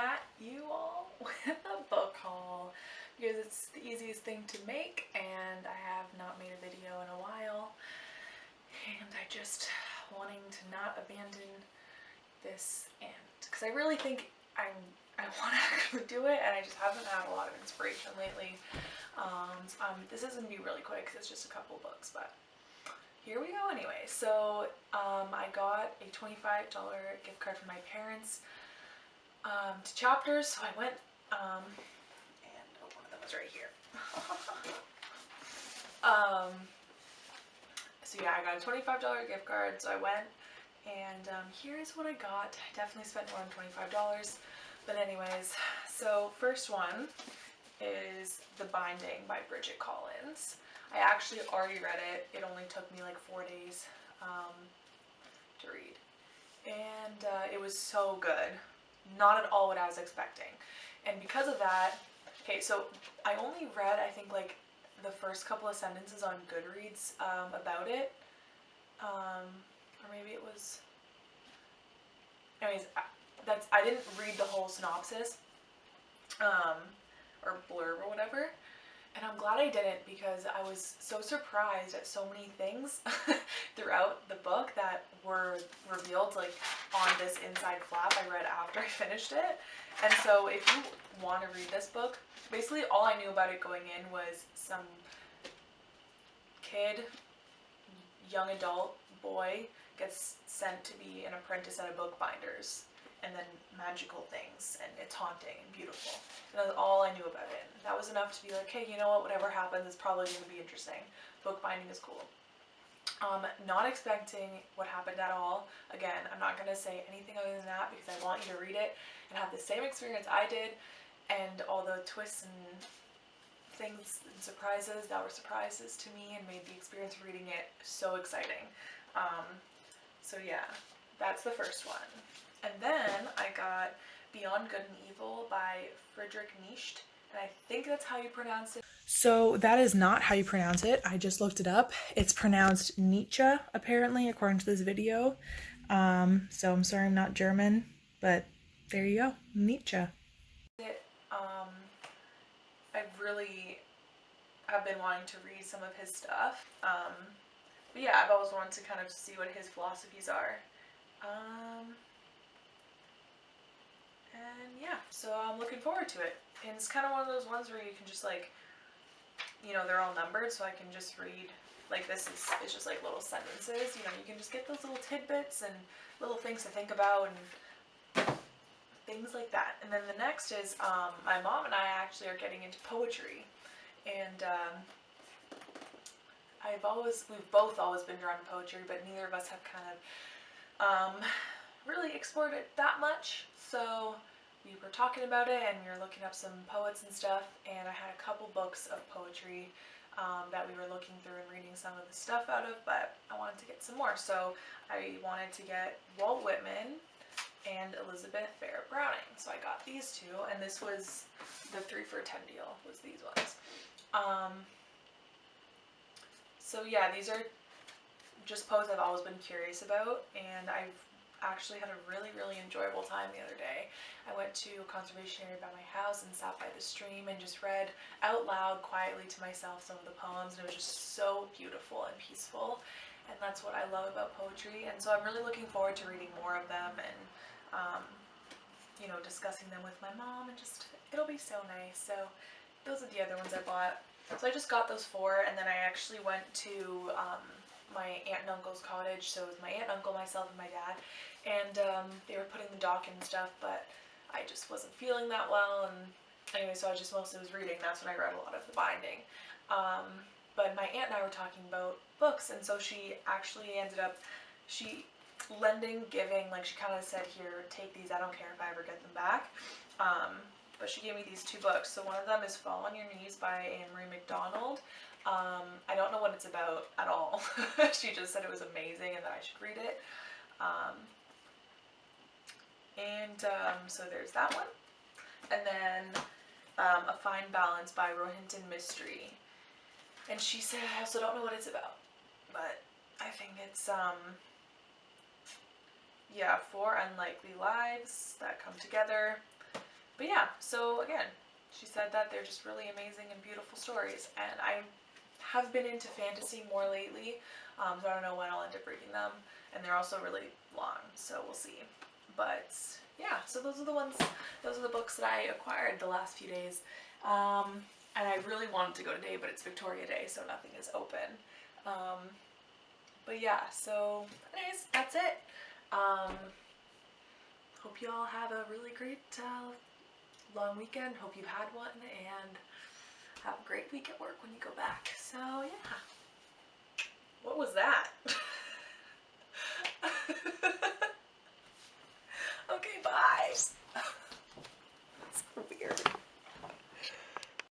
at you all with a book haul because it's the easiest thing to make and I have not made a video in a while and I just wanting to not abandon this and because I really think I want to actually do it and I just haven't had a lot of inspiration lately. This is going to be really quick because it's just a couple books, but here we go anyway. So I got a $25 gift card from my parents to Chapters, so I went and one of them was right here. So yeah, I got a $25 gift card, so I went and here's what I got. I definitely spent more than $25, but anyways, so first one is The Binding by Bridget Collins. I actually already read it. It only took me like 4 days to read. And it was so good. Not at all what I was expecting. And because of that, okay, so I only read, I think, like the first couple of sentences on Goodreads about it. Or maybe it was... Anyways, I didn't read the whole synopsis. Or blurb or whatever. And I'm glad I didn't because I was so surprised at so many things throughout the book that were revealed like on this inside flap I read after I finished it. And so if you want to read this book, basically all I knew about it going in was some kid, young adult boy gets sent to be an apprentice at a bookbinder's. And then magical things, and it's haunting and beautiful. And that's all I knew about it. And that was enough to be like, hey, you know what, whatever happens, it's probably going to be interesting. Bookbinding is cool. Not expecting what happened at all. Again, I'm not going to say anything other than that because I want you to read it and have the same experience I did, and all the twists and things and surprises that were surprises to me and made the experience of reading it so exciting. So yeah, that's the first one. And then I got Beyond Good and Evil by Friedrich Nietzsche, and I think that's how you pronounce it. So that is not how you pronounce it. I just looked it up. It's pronounced Nietzsche, apparently, according to this video. So I'm sorry I'm not German, but there you go, Nietzsche. I really have been wanting to read some of his stuff. But yeah, I've always wanted to kind of see what his philosophies are. And yeah, so I'm looking forward to it. And it's kind of one of those ones where you can just like, you know, they're all numbered, so I can just read, like this is, it's just like little sentences, you know, you can just get those little tidbits and little things to think about and things like that. And then the next is, my mom and I actually are getting into poetry. And we've both always been drawn to poetry, but neither of us have kind of really explored it that much. So we were talking about it and we were looking up some poets and stuff, and I had a couple books of poetry that we were looking through and reading some of the stuff out of, but I wanted to get some more. So I wanted to get Walt Whitman and Elizabeth Barrett Browning. So I got these two, and this was the 3 for $10 deal, was these ones. So yeah, these are just poets I've always been curious about, and I've actually had a really, really enjoyable time the other day. I went to a conservation area by my house and sat by the stream and just read out loud quietly to myself some of the poems, and it was just so beautiful and peaceful, and that's what I love about poetry. And so I'm really looking forward to reading more of them and you know, discussing them with my mom, and just it'll be so nice. So those are the other ones I bought. So I just got those 4, and then I actually went to my aunt and uncle's cottage. So it was my aunt, uncle, myself, and my dad, and they were putting the dock in and stuff, but I just wasn't feeling that well, and anyway, so I just mostly was reading. That's when I read a lot of The Binding. But my aunt and I were talking about books, and so she actually ended up, lending, giving, like she kind of said, here, take these, I don't care if I ever get them back. But she gave me these 2 books. So one of them is Fall on Your Knees by Anne-Marie MacDonald. I don't know what it's about at all. She just said it was amazing and that I should read it. So there's that one. And then A Fine Balance by Rohinton Mystery. And she said, I also don't know what it's about, but I think it's, yeah, 4 unlikely lives that come together. But yeah, so again, she said that they're just really amazing and beautiful stories, and I have been into fantasy more lately, so I don't know when I'll end up reading them, and they're also really long, so we'll see. But yeah, so those are the books that I acquired the last few days. And I really wanted to go today, but it's Victoria Day, so nothing is open. Um, but yeah, so anyways, that's it. Hope you all have a really great long weekend. Hope you had one, and have a great week at work when you go back. So yeah. What was that?